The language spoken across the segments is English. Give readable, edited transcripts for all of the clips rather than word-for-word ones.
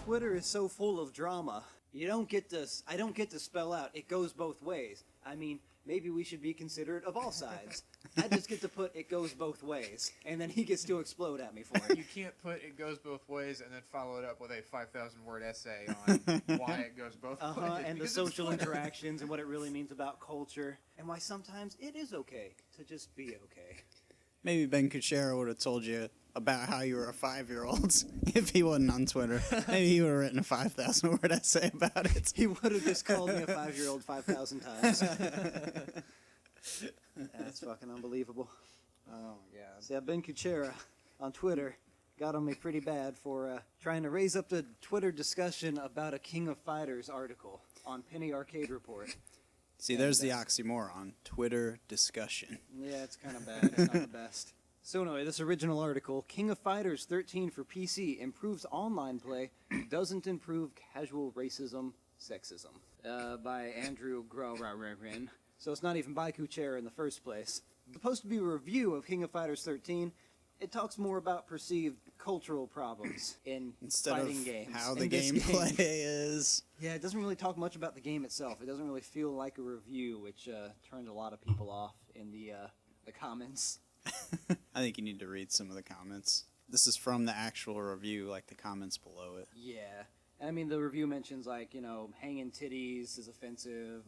Twitter is so full of drama. I don't get to spell out, it goes both ways. I mean, maybe we should be considerate of all sides. I just get to put it goes both ways, and then he gets to explode at me for it. You can't put it goes both ways and then follow it up with a 5,000 word essay on why it goes both ways. And the social interactions and what it really means about culture, and why sometimes it is okay to just be okay. Maybe Ben Kuchera would have told you about how you were a 5-year-old if he wasn't on Twitter. Maybe he would have written a 5,000 word essay about it. He would have just called me a 5-year-old 5,000 times. That's fucking unbelievable. Oh my god. So yeah, Ben Kuchera on Twitter got on me pretty bad for trying to raise up the Twitter discussion about a King of Fighters article on Penny Arcade Report. See, there's the oxymoron. Twitter discussion. Yeah, it's kind of bad. It's not the best. So anyway, this original article, King of Fighters 13 for PC improves online play, doesn't improve casual racism, sexism, by Andrew Grohrarin. So it's not even by Kuchera in the first place. It's supposed to be a review of King of Fighters 13. It talks more about perceived cultural problems in Instead fighting of games. how the game. gameplay is. Yeah, it doesn't really talk much about the game itself. It doesn't really feel like a review, which turned a lot of people off in the comments. I think you need to read some of the comments. This is from the actual review, like the comments below it. Yeah. And I mean, the review mentions, like, you know, hanging titties is offensive.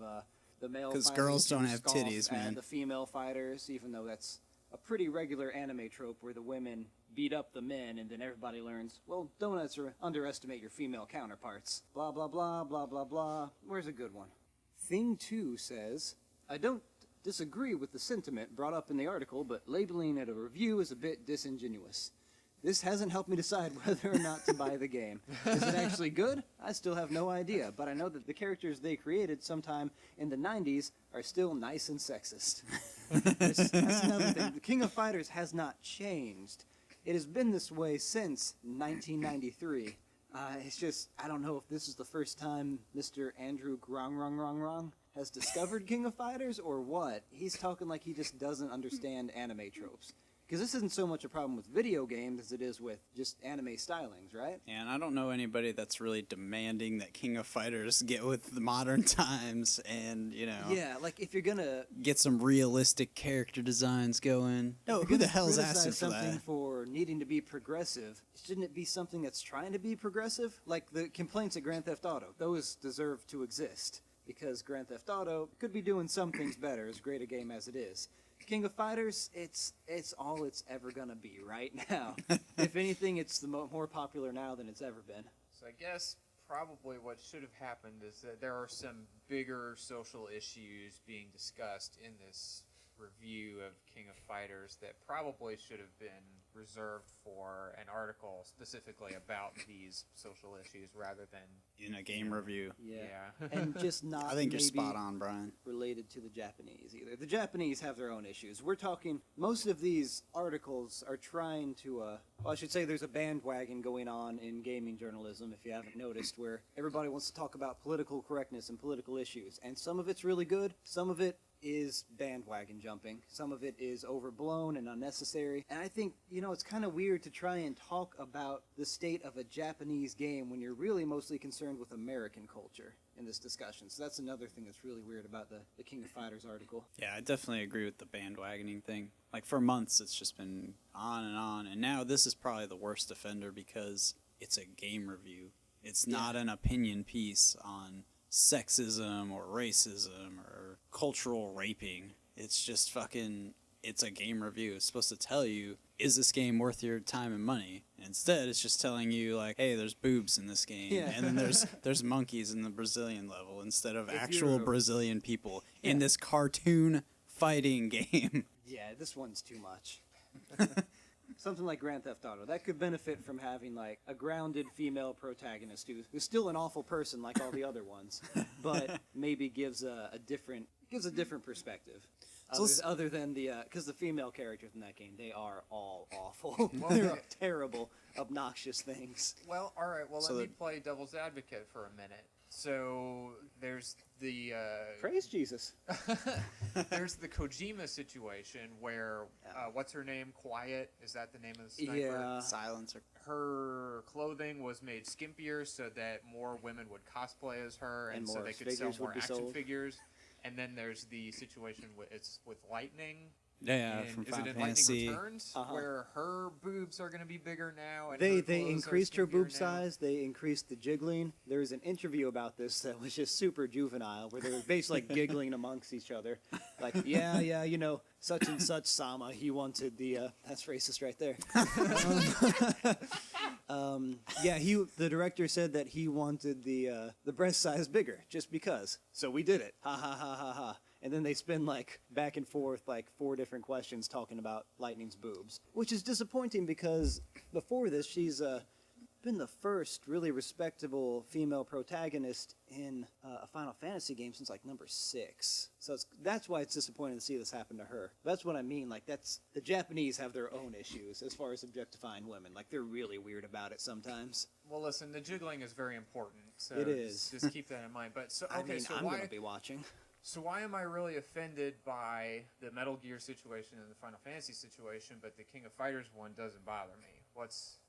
The male fighters 'Cause girls don't have scoff titties, at man. the female fighters, even though that's a pretty regular anime trope where the women beat up the men and then everybody learns, well, don't underestimate your female counterparts. Blah, blah, blah, blah, blah, blah. Where's a good one? Thing 2 says, I don't disagree with the sentiment brought up in the article, but labeling it a review is a bit disingenuous. This hasn't helped me decide whether or not to buy the game. Is it actually good? I still have no idea, but I know that the characters they created sometime in the 90s are still nice and sexist. That's another thing. The King of Fighters has not changed. It has been this way since 1993. It's just, I don't know if this is the first time Mr. Andrew Grong has discovered King of Fighters or what. He's talking like he just doesn't understand anime tropes. Because this isn't so much a problem with video games as it is with just anime stylings, right? And I don't know anybody that's really demanding that King of Fighters get with the modern times and, you know... Yeah, like if you're gonna... get some realistic character designs going. No, who the hell's asking for something that? for needing to be progressive, shouldn't it be something that's trying to be progressive? Like the complaints at Grand Theft Auto. Those deserve to exist. Because Grand Theft Auto could be doing some things better, as great a game as it is. King of Fighters, it's all it's ever gonna be right now. If anything, it's the more popular now than it's ever been. So I guess probably what should have happened is that there are some bigger social issues being discussed in this review of King of Fighters that probably should have been reserved for an article specifically about these social issues rather than In a game review. Yeah. And just not I think you're maybe spot on, Brian. related to the Japanese either. The Japanese have their own issues. We're talking, most of these articles are trying to, well, I should say there's a bandwagon going on in gaming journalism, if you haven't noticed, where everybody wants to talk about political correctness and political issues. And some of it's really good, some of it is bandwagon jumping. Some of it is overblown and unnecessary. And I think, you know, it's kind of weird to try and talk about the state of a Japanese game when you're really mostly concerned with American culture in this discussion. So that's another thing that's really weird about the King of Fighters article. Yeah, I definitely agree with the bandwagoning thing. Like, for months, it's just been on, and now this is probably the worst offender because it's a game review. It's not an opinion piece on sexism or racism or cultural raping. It's just fucking, it's a game review. It's supposed to tell you, is this game worth your time and money? Instead, it's just telling you, like, hey, there's boobs in this game. Yeah. And then there's monkeys in the Brazilian level instead of If actual you're- Brazilian people in this cartoon fighting game. Yeah, this one's too much. Something like Grand Theft Auto, that could benefit from having like a grounded female protagonist who's still an awful person like all the other ones, but maybe gives a different perspective. Other than because the female characters in that game, they are all awful. They're terrible, obnoxious things. Well, all right. Well, So let me play devil's advocate for a minute. So there's the Praise Jesus. there's the Kojima situation where what's her name? Quiet, is that the name of the sniper? Yeah. Silencer. Her clothing was made skimpier so that more women would cosplay as her, and so more they could sell figures would more be action sold. figures. And then there's the situation with Lightning. Yeah, And from is it Final in Fantasy. Lightning Returns, where her boobs are going to be bigger now? And They her clothes increased are her boob skimpier now? size. They increased the jiggling. There was an interview about this that was just super juvenile, where they were basically like giggling amongst each other, like, yeah, you know, such and such Sama, he wanted the. That's racist right there. Yeah, the director said that he wanted the breast size bigger, just because. So we did it. Ha ha ha ha ha. And then they spin like back and forth like 4 different questions talking about Lightning's boobs, which is disappointing because before this she's been the first really respectable female protagonist in a Final Fantasy game since like number 6. So that's why it's disappointing to see this happen to her. That's what I mean. Like the Japanese have their own issues as far as objectifying women. Like they're really weird about it sometimes. Well, listen, the jiggling is very important. So It is. Just keep that in mind. But so okay, I mean, so I'm why? gonna be watching. So why am I really offended by the Metal Gear situation and the Final Fantasy situation, but the King of Fighters one doesn't bother me?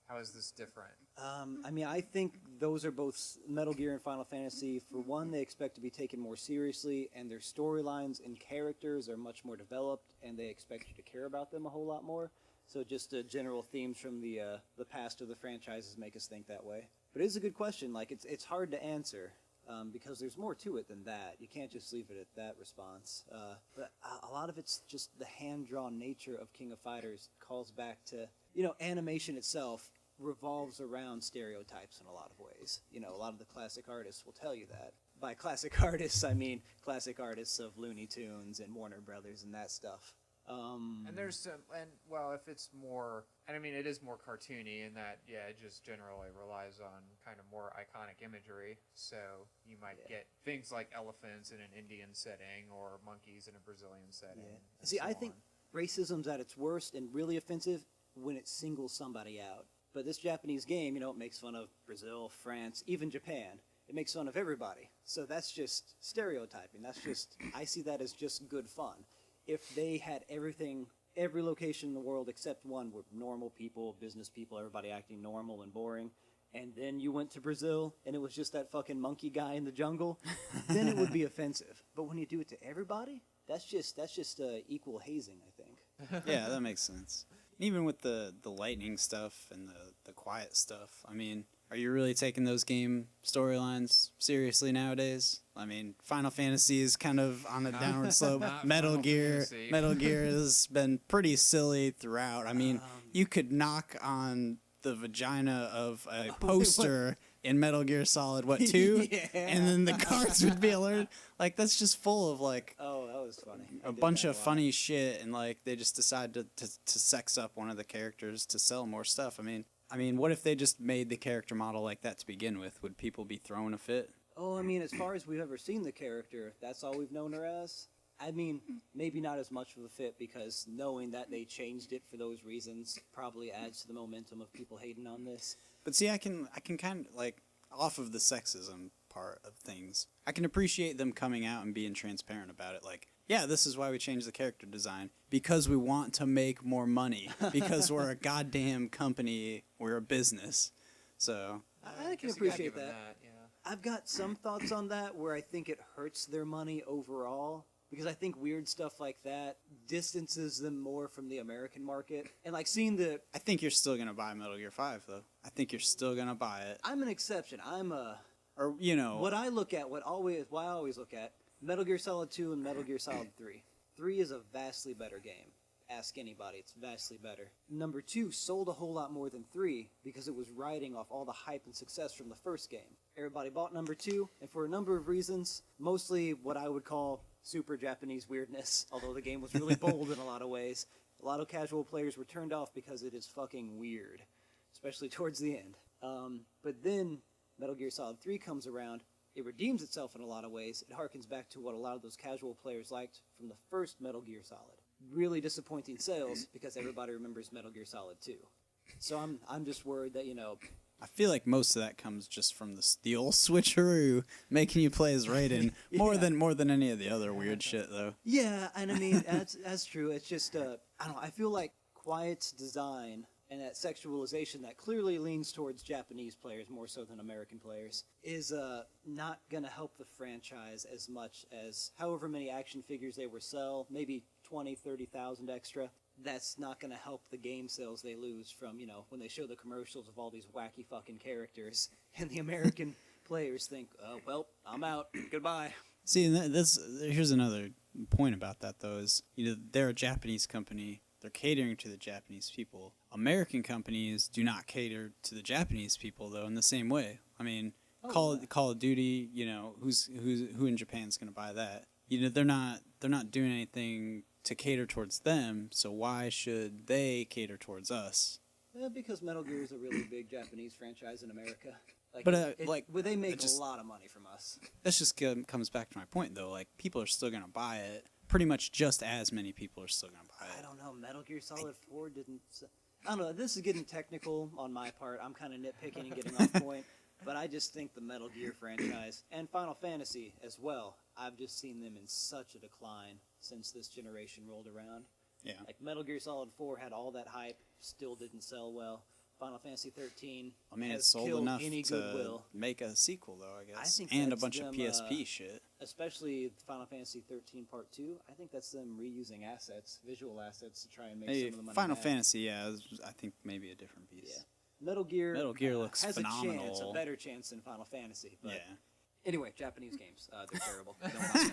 How is this different? I mean, I think those are both Metal Gear and Final Fantasy. For one, they expect to be taken more seriously, and their storylines and characters are much more developed, and they expect you to care about them a whole lot more. So just general themes from the past of the franchises make us think that way. But it is a good question. Like it's hard to answer. Because there's more to it than that. You can't just leave it at that response. But a lot of it's just the hand-drawn nature of King of Fighters calls back to, animation itself revolves around stereotypes in a lot of ways. A lot of the classic artists will tell you that. By classic artists, I mean classic artists of Looney Tunes and Warner Brothers and that stuff. And there's some, if it's more, and I mean, it is more cartoony in that, it just generally relies on kind of more iconic imagery. So you might get things like elephants in an Indian setting or monkeys in a Brazilian setting. Yeah. See, I think racism's at its worst and really offensive when it singles somebody out. But this Japanese game, it makes fun of Brazil, France, even Japan. It makes fun of everybody. So that's just stereotyping. I see that as just good fun. If they had every location in the world except one were normal people, business people, everybody acting normal and boring, and then you went to Brazil and it was just that fucking monkey guy in the jungle, then it would be offensive. But when you do it to everybody, that's just equal hazing, I think. Yeah, that makes sense. Even with the lightning stuff and the quiet stuff, I mean, are you really taking those game storylines seriously nowadays? I mean, Final Fantasy is kind of on a downward slope. Metal Gear has been pretty silly throughout. I mean, you could knock on the vagina of a poster in Metal Gear Solid 2? Yeah. And then the cards would be alerted. Like, that's just full of, like, oh, that was funny. a bunch of funny shit, and, like, they just decide to sex up one of the characters to sell more stuff. I mean, what if they just made the character model like that to begin with? Would people be throwing a fit? Oh, I mean, as far as we've ever seen the character, that's all we've known her as. I mean, maybe not as much of a fit because knowing that they changed it for those reasons probably adds to the momentum of people hating on this. But see, I can kind of, like, off of the sexism part of things, I can appreciate them coming out and being transparent about it. Like, yeah, this is why we changed the character design. Because we want to make more money. Because we're a goddamn company. We're a business. So I can appreciate that. I've got some thoughts on that where I think it hurts their money overall. Because I think weird stuff like that distances them more from the American market. And like seeing I think you're still going to buy Metal Gear 5, though. I think you're still going to buy it. I'm an exception. Or, you know. What I look at, what I always look at, Metal Gear Solid 2 and Metal Gear Solid 3. 3 is a vastly better game. Ask anybody, it's vastly better. Number 2 sold a whole lot more than 3 because it was riding off all the hype and success from the first game. Everybody bought number 2, and for a number of reasons, mostly what I would call super Japanese weirdness, although the game was really bold in a lot of ways. A lot of casual players were turned off because it is fucking weird, especially towards the end. But then Metal Gear Solid 3 comes around. It redeems itself in a lot of ways. It harkens back to what a lot of those casual players liked from the first Metal Gear Solid. Really disappointing sales because everybody remembers Metal Gear Solid 2. So I'm just worried that, I feel like most of that comes just from the old switcheroo, making you play as Raiden more than any of the other weird shit though. Yeah, and I mean that's true. It's just I don't know. I feel like Quiet's design and that sexualization that clearly leans towards Japanese players more so than American players is not gonna help the franchise as much as however many action figures they were sell, maybe 20, 30,000 extra. That's not going to help the game sales they lose from, when they show the commercials of all these wacky fucking characters and the American players think, oh, well, I'm out. Goodbye. See, and here's another point about that, though, is they're a Japanese company. They're catering to the Japanese people. American companies do not cater to the Japanese people, though, in the same way. I mean, Call of Duty, who in Japan's going to buy that? They're not doing anything to cater towards them, so why should they cater towards us? Because Metal Gear is a really big Japanese franchise in America. They make a lot of money from us. That just comes back to my point, though. Like, people are still going to buy it. Pretty much just as many people are still going to buy it. I don't know. Metal Gear Solid 4 didn't... I don't know. This is getting technical on my part. I'm kind of nitpicking and getting off point. But I just think the Metal Gear franchise and Final Fantasy as well, I've just seen them in such a decline since this generation rolled around. Yeah. Like Metal Gear Solid 4 had all that hype, still didn't sell well. Final Fantasy 13 it's sold enough any to goodwill. Make a sequel, though, I guess. I think and a that's bunch them, of PSP shit. Especially Final Fantasy 13 Part 2. I think that's them reusing assets, visual assets, to try and make some of the money Final back. Fantasy, I think maybe a different piece. Yeah. Metal Gear looks has phenomenal. a better chance than Final Fantasy. But Yeah. Anyway, Japanese games, they're terrible. Don't buy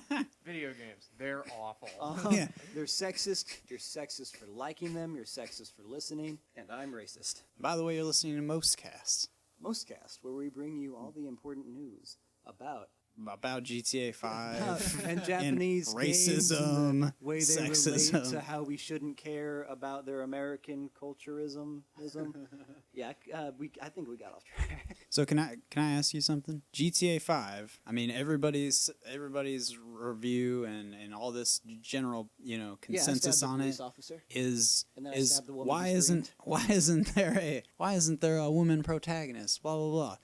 them. Video games, they're awful. Yeah. They're sexist. You're sexist for liking them. You're sexist for listening. And I'm racist. By the way, you're listening to MOSTcast. MOSTcast, where we bring you all the important news about GTA 5 and Japanese and games racism, and the way they sexism. relate to how we shouldn't care about their American culturism. Yeah, I think we got off track. So can I ask you something? GTA 5. I mean, everybody's review and all this general consensus on it is why isn't there a woman protagonist? Blah blah blah.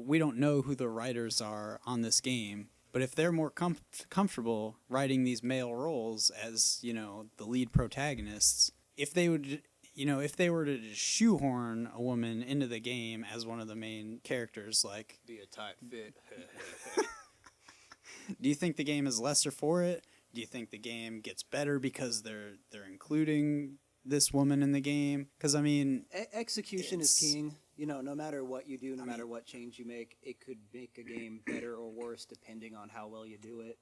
We don't know who the writers are on this game, but if they're more comfortable writing these male roles as, the lead protagonists, if they were to just shoehorn a woman into the game as one of the main characters, like... Be a tight fit. Do you think the game is lesser for it? Do you think the game gets better because they're including this woman in the game? Because, I mean... Execution is king. No matter what you do, no matter what change you make, it could make a game better or worse depending on how well you do it.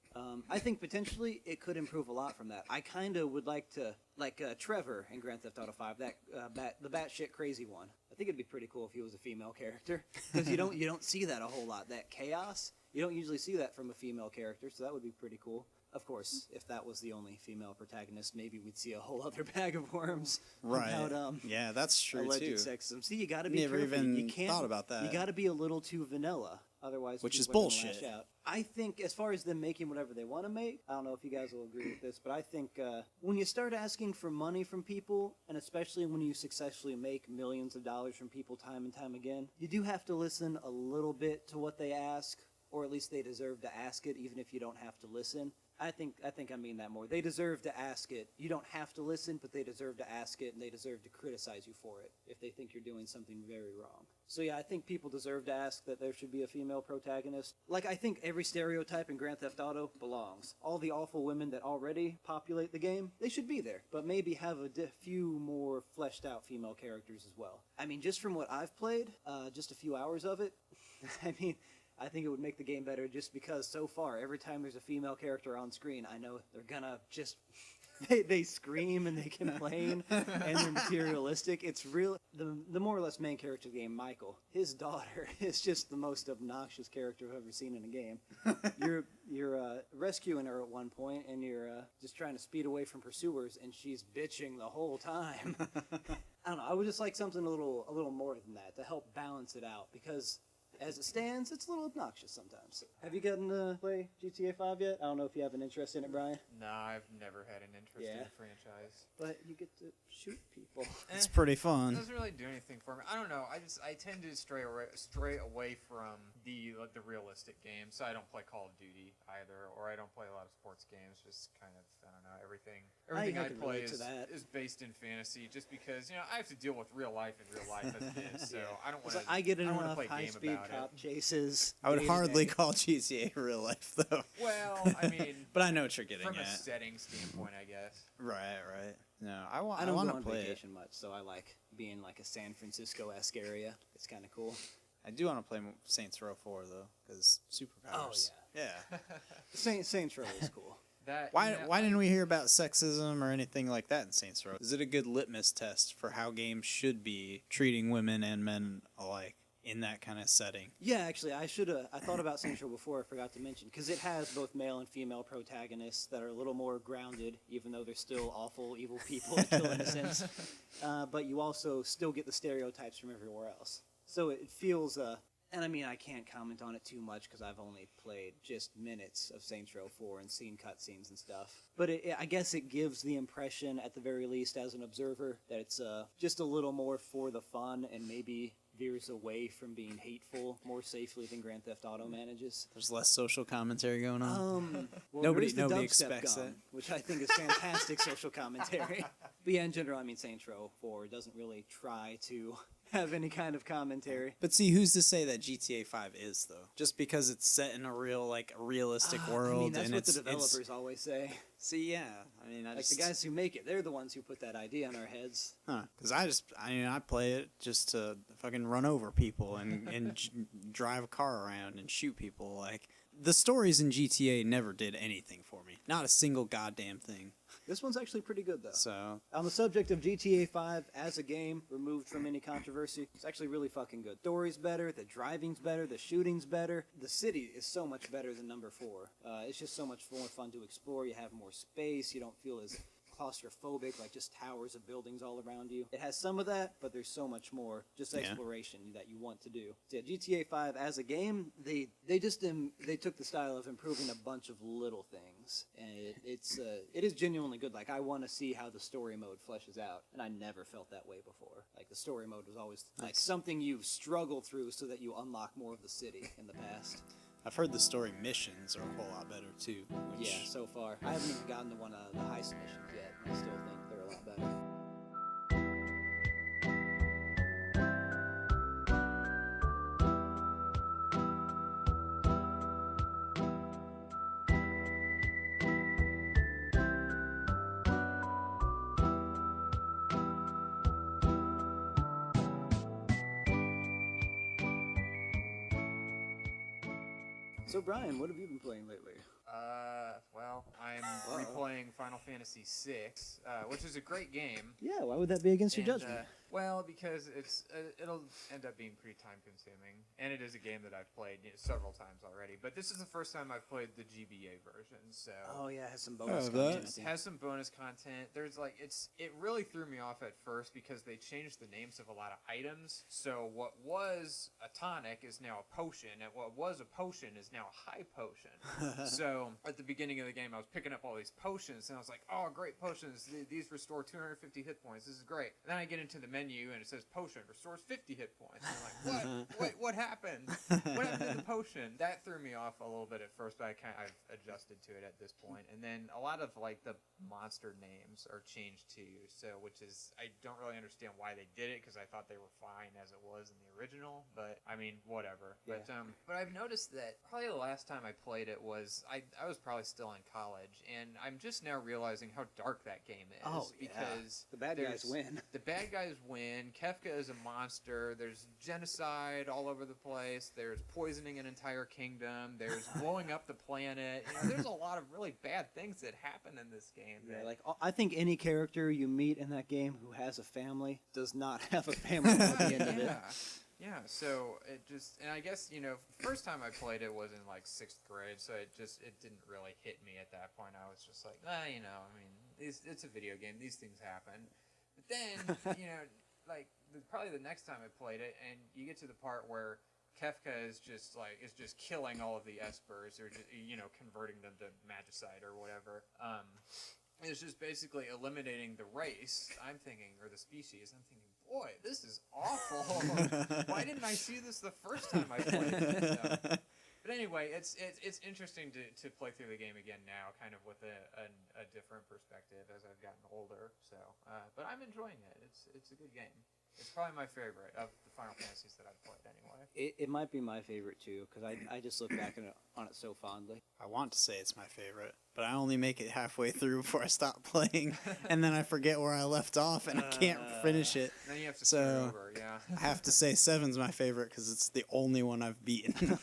I think potentially it could improve a lot from that. I kind of would like to, like Trevor in Grand Theft Auto 5, the batshit crazy one. I think it'd be pretty cool if he was a female character, because you don't see that a whole lot. That chaos, you don't usually see that from a female character, so that would be pretty cool. Of course, if that was the only female protagonist, maybe we'd see a whole other bag of worms. Right. About, yeah, that's true alleged too. sexism. See, you got to be Never careful. even You can't, thought about that. You got to be a little too vanilla, otherwise. Which is people are gonna bullshit. lash out. I think, as far as them making whatever they want to make, I don't know if you guys will agree with this, but I think when you start asking for money from people, and especially when you successfully make millions of dollars from people time and time again, you do have to listen a little bit to what they ask, or at least they deserve to ask it, even if you don't have to listen. I think I mean that more. They deserve to ask it. You don't have to listen, but they deserve to ask it, and they deserve to criticize you for it if they think you're doing something very wrong. So yeah, I think people deserve to ask that there should be a female protagonist. Like, I think every stereotype in Grand Theft Auto belongs. All the awful women that already populate the game, they should be there, but maybe have a few more fleshed out female characters as well. I mean, just from what I've played, just a few hours of it, I think it would make the game better just because so far, every time there's a female character on screen, I know they're gonna just... they scream and they complain and they're materialistic. It's real. The more or less main character of the game, Michael, his daughter is just the most obnoxious character I've ever seen in a game. You're rescuing her at one point and you're just trying to speed away from pursuers and she's bitching the whole time. I don't know. I would just like something a little more than that to help balance it out, because as it stands, it's a little obnoxious sometimes. Have you gotten to play GTA 5 yet? I don't know if you have an interest in it, Brian. No, I've never had an interest in the franchise. But you get to shoot people. It's pretty It fun. doesn't really do anything for me. I don't know. I tend to stray away from the realistic games. So I don't play Call of Duty either, or I don't play a lot of sports games. Just kind of, I don't know, everything I can play relate to that. is based in fantasy. Just because I have to deal with real life in real life as it is. So I don't want to. I get enough play a game high-speed about cop it. chases. I would day to hardly day. call GTA real life, though. Well, I mean, But I know what you're getting from a at. setting standpoint, I guess. Right. No, I I want don't go to on play it. vacation much, so I like being like a San Francisco-esque area. It's kind of cool. I do want to play Saints Row 4 though, because superpowers. Yeah. Saints Row is cool. Why didn't we hear about sexism or anything like that in Saints Row? Is it a good litmus test for how games should be treating women and men alike in that kind of setting? Yeah, actually, I thought about Saints Row before. I forgot to mention because it has both male and female protagonists that are a little more grounded, even though they're still awful, evil people to kill in a sense. But you also still get the stereotypes from everywhere else. So it feels. And I mean, I can't comment on it too much because I've only played just minutes of Saints Row 4 and seen cutscenes and stuff. But I guess it gives the impression, at the very least, as an observer, that it's just a little more for the fun and maybe veers away from being hateful more safely than Grand Theft Auto manages. There's less social commentary going on. Well, Nobody- there's the nobody dubstep expects gun, that. which I think is fantastic social commentary. But yeah, in general, I mean, Saints Row 4 doesn't really try to have any kind of commentary. But see, who's to say that GTA 5 is though? Just because it's set in a realistic world, I mean, that's and what the it's developers always say. see, yeah. I mean, Like the guys who make it, they're the ones who put that idea in our heads. Because I play it just to fucking run over people and drive a car around and shoot people. Like, the stories in GTA never did anything for me. Not a single goddamn thing. This one's actually pretty good, though. So, On the subject of GTA 5 as a game, removed from any controversy, it's actually really fucking good. Story's better, the driving's better, the shooting's better. The city is so much better than number 4. It's just so much more fun to explore. You have more space. You don't feel as claustrophobic, like just towers of buildings all around you. It has some of that, but there's so much more just exploration that you want to do. So yeah, GTA 5 as a game, they took the style of improving a bunch of little things, and it is genuinely good. Like, I want to see how the story mode fleshes out, and I never felt that way before. Like, the story mode was always like something you struggle through so that you unlock more of the city in the past. I've heard the story missions are a whole lot better too. Which, Yeah, so far. I haven't even gotten to one of the heist missions yet, and I still think they're a lot better. So, Brian, what have you been playing lately? Well, I'm Uh-oh. replaying Final Fantasy VI, which is a great game. Yeah, why would that be against your And, judgment? well, because it'll end up being pretty time consuming, and it is a game that I've played several times already. But this is the first time I've played the GBA version, so Oh yeah, it has some bonus Oh, content. that- it has some bonus content. There's it really threw me off at first because they changed the names of a lot of items. So what was a tonic is now a potion, and what was a potion is now a high potion. So at the beginning of the game, I was picking up all these potions, and I was like, "Oh, great potions! These restore 250 hit points. This is great." And then I get into the menu, and it says potion restores 50 hit points. And I'm like, "What? What happened? What happened to the potion?" That threw me off a little bit at first, but I've adjusted to it at this point. And then a lot of the monster names are changed too. So which is I don't really understand why they did it because I thought they were fine as it was in the original. But I mean, whatever. Yeah. But I've noticed that probably the last time I played it was I was probably still in college, and I'm just now realizing how dark that game is. Oh, yeah. Because The bad guys there's- win. The bad guys win. Kefka is a monster. There's genocide all over the place. There's poisoning an entire kingdom. There's blowing up the planet. There's a lot of really bad things that happen in this game. Yeah, that- like I think any character you meet in that game who has a family does not have a family at the end of it. Yeah, so it just, and I guess, first time I played it was in 6th grade, so it didn't really hit me at that point. I was just like, it's a video game, these things happen. But then, probably the next time I played it, and you get to the part where Kefka is just killing all of the espers, or just, converting them to magicite or whatever. it's just basically eliminating the race. I'm thinking, or the species. I'm thinking, boy, this is awful. Why didn't I see this the first time I played it? So, but anyway, it's interesting to play through the game again now, kind of with a different perspective as I've gotten older. So, but I'm enjoying it. It's a good game. It's probably my favorite of the Final Fantasies that I've played anyway. It might be my favorite too, because I just look back on it so fondly. I want to say it's my favorite, but I only make it halfway through before I stop playing, and then I forget where I left off, and I can't finish it. Then you have to start over, yeah. I have to say 7's my favorite because it's the only one I've beaten.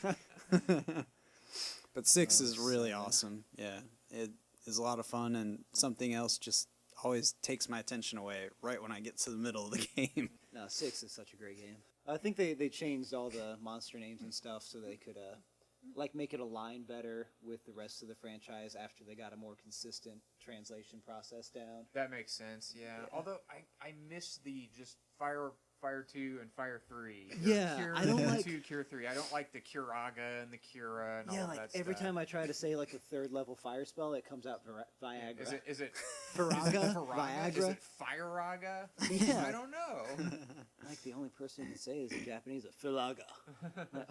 But 6 is really awesome. Yeah, it is a lot of fun, and something else just always takes my attention away right when I get to the middle of the game. No, 6 is such a great game. I think they changed all the monster names and stuff so they could make it align better with the rest of the franchise after they got a more consistent translation process down. That makes sense, yeah. Although I miss the just Fire 2 and Fire 3. Yeah, Cure I don't like 2, Cure 3. I don't like the Curaga and the Cura and all of that stuff. Every time I try to say like the 3rd level fire spell, it comes out Viagra. Is it Firaga? Viagra? Is it Fireraga? Yeah. I don't know. Like the only person who can say is in Japanese, a Filaga.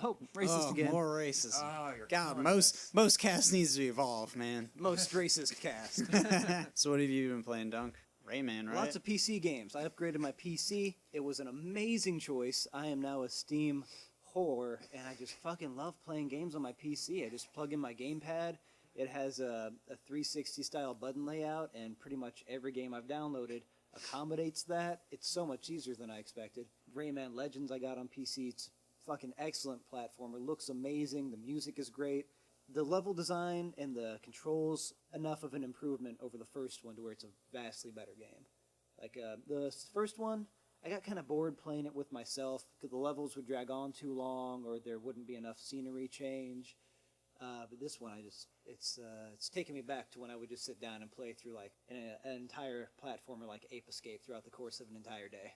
Oh, racist again. More racism. Oh, you're God, killing most cast needs to evolve, man. Most racist cast. So what have you been playing, Dunk? Rayman, right? Lots of PC games. I upgraded my PC. It was an amazing choice. I am now a Steam whore, and I just fucking love playing games on my PC. I just plug in my gamepad. It has a 360 style button layout, and pretty much every game I've downloaded accommodates that. It's so much easier than I expected. Rayman Legends I got on PC. It's fucking excellent platformer. Looks amazing. The music is great. The level design and the controls, enough of an improvement over the first one to where it's a vastly better game. Like, the first one, I got kind of bored playing it with myself because the levels would drag on too long or there wouldn't be enough scenery change. But this one, it's taking me back to when I would just sit down and play through like an entire platformer like Ape Escape throughout the course of an entire day.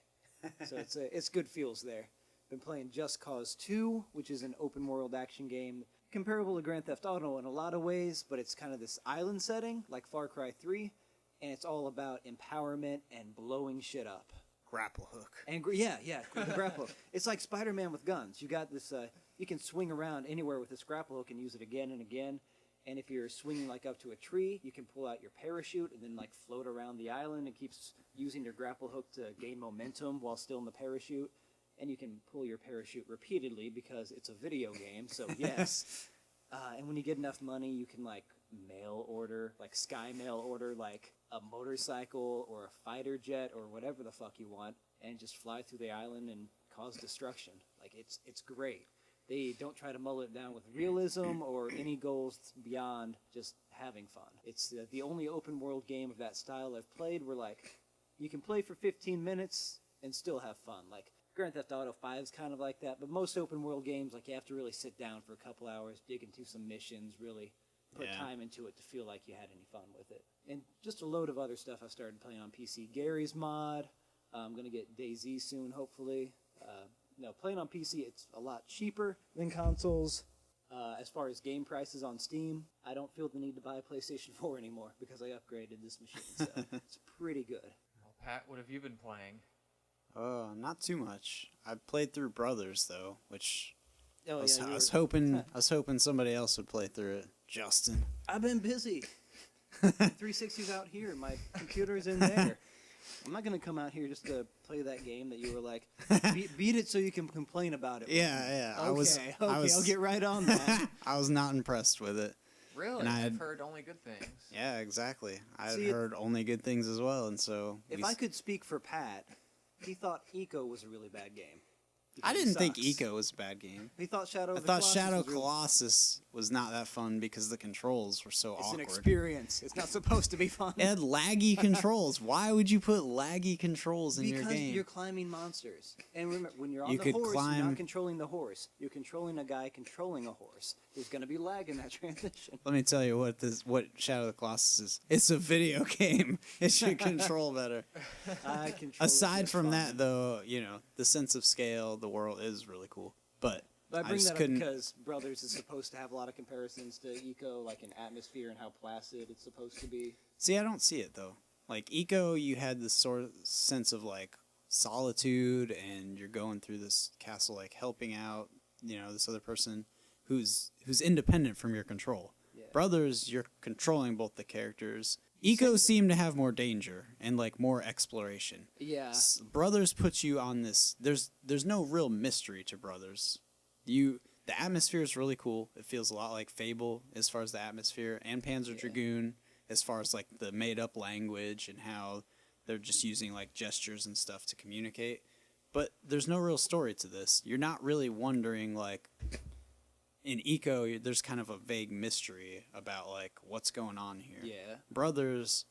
So it's good feels there. Been playing Just Cause 2, which is an open world action game comparable to Grand Theft Auto in a lot of ways, but it's kind of this island setting like Far Cry 3, and it's all about empowerment and blowing shit up. Grapple hook. And the grapple hook. It's like Spider-Man with guns. You got this. You can swing around anywhere with this grapple hook and use it again and again. And if you're swinging like up to a tree, you can pull out your parachute and then like float around the island and keeps using your grapple hook to gain momentum while still in the parachute. And you can pull your parachute repeatedly because it's a video game. So yes. And when you get enough money, you can like mail order, like sky mail order, like a motorcycle or a fighter jet or whatever the fuck you want, and just fly through the island and cause destruction. Like it's great. They don't try to mull it down with realism or any goals beyond just having fun. It's the only open world game of that style I've played where like you can play for 15 minutes and still have fun. Like Grand Theft Auto 5 is kind of like that, but most open world games, like you have to really sit down for a couple hours, dig into some missions, really put time into it to feel like you had any fun with it. And just a load of other stuff I started playing on PC. Gary's mod. I'm going to get DayZ soon, hopefully. Playing on PC, it's a lot cheaper than consoles. As far as game prices on Steam, I don't feel the need to buy a PlayStation 4 anymore because I upgraded this machine, so it's pretty good. Well, Pat, what have you been playing? Not too much. I played through Brothers though, which I was was hoping somebody else would play through it. Justin. I've been busy. 360's out here. My computer's in there. I'm not going to come out here just to play that game that you were like, beat it so you can complain about it. Yeah. Okay, I'll get right on that. I was not impressed with it. Really? And I've heard only good things. Yeah, exactly. I had heard only good things as well, and so... If I could speak for Pat, he thought Eco was a really bad game. I didn't think Eco was a bad game. He thought Shadow Colossus was not that fun because the controls were so awkward. It's an experience. It's not supposed to be fun. It had laggy controls. Why would you put laggy controls in your game? Because you're climbing monsters. And remember, when you're on the horse, you're not controlling the horse. You're controlling a guy controlling a horse. There's going to be lag in that transition. Let me tell you what Shadow of the Colossus is. It's a video game. It should control better. Aside from that, though, the sense of scale, the world is really cool. But I bring that up because Brothers is supposed to have a lot of comparisons to Eco, like in atmosphere and how placid it's supposed to be. See, I don't see it though. Like Eco, you had this sort of sense of like solitude, and you're going through this castle, like helping out, this other person who's independent from your control. Yeah. Brothers, you're controlling both the characters. Eco seem to have more danger and like more exploration. Yeah. Brothers puts you on this. There's no real mystery to Brothers. The atmosphere is really cool. It feels a lot like Fable as far as the atmosphere, and Panzer Dragoon as far as like the made up language and how they're just using like gestures and stuff to communicate. But there's no real story to this. You're not really wondering like. In Eco, there's kind of a vague mystery about like what's going on here. Yeah. Brothers,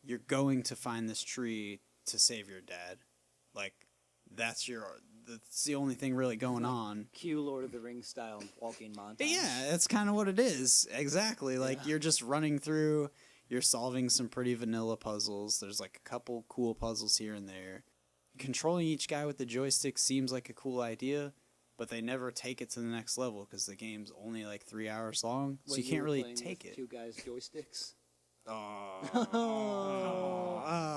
you're going to find this tree to save your dad. Like that's the only thing really going on. Cue Lord of the Rings style walking montage. Yeah, that's kind of what it is. Exactly. Like you're just running through, you're solving some pretty vanilla puzzles. There's like a couple cool puzzles here and there. Controlling each guy with the joystick seems like a cool idea, but they never take it to the next level because the game's only like 3 hours long, so you can't really take it. 2 guys joysticks. Oh,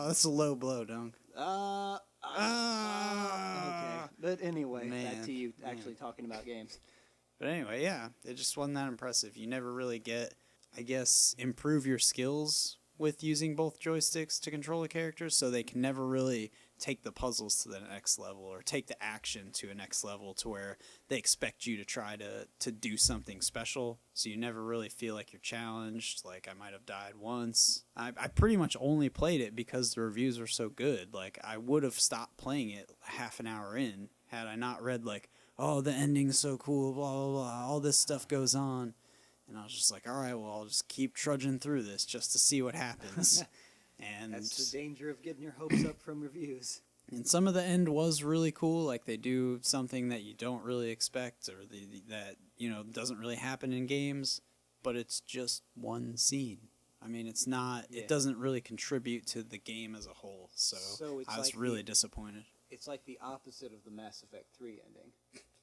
that's a low blow, Dunk. Okay, but anyway, back to you actually talking about games. But anyway, yeah, it just wasn't that impressive. You never really get, I guess, improve your skills with using both joysticks to control a character, so they can never really take the puzzles to the next level or take the action to a next level to where they expect you to try to do something special. So you never really feel like you're challenged. Like I might have died once. I pretty much only played it because the reviews were so good. Like I would have stopped playing it half an hour in had I not read like, oh, the ending's so cool, blah, blah, blah. All this stuff goes on. And I was just like, all right, well, I'll just keep trudging through this just to see what happes. And that's the danger of getting your hopes up from reviews. And some of the end was really cool. Like they do something that you don't really expect or that, doesn't really happen in games. But it's just one scene. I mean, it's not, it doesn't really contribute to the game as a whole. So I was really disappointed. It's like the opposite of the Mass Effect 3 ending.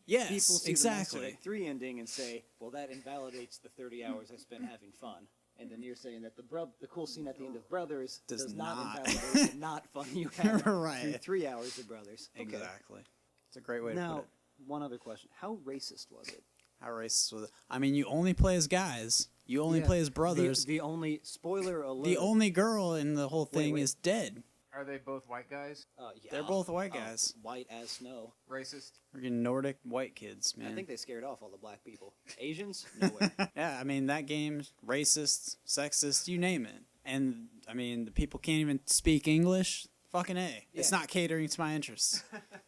Yes, People see exactly. the Mass Effect 3 ending and say, well, that invalidates the 30 hours I spent having fun. And then you're saying that the cool scene at the end of Brothers does not invalidate the not fun you had Right. through 3 hours of Brothers. Okay. Exactly. It's a great way to put it. Now, one other question. How racist was it? How racist was it? I mean, you only play as guys. You only play as brothers. The only, spoiler alert. The only girl in the whole thing Wait. is dead. Are they both white guys? Yeah. They're both white guys. White as snow. Racist? Freaking Nordic white kids, man. I think they scared off all the black people. Asians? Nowhere. Yeah, I mean, that game's racist, sexist, you name it. And, I mean, the people can't even speak English. Fucking A. Yeah. It's not catering to my interests.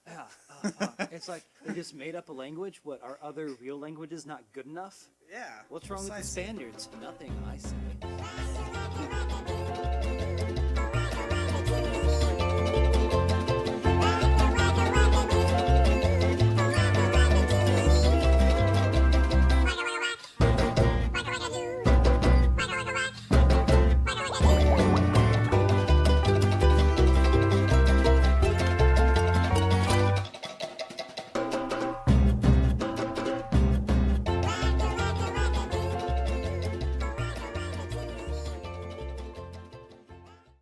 Fuck. It's like they just made up a language. What, are other real languages not good enough? Yeah. What's wrong with the Spaniards? Nothing, I say.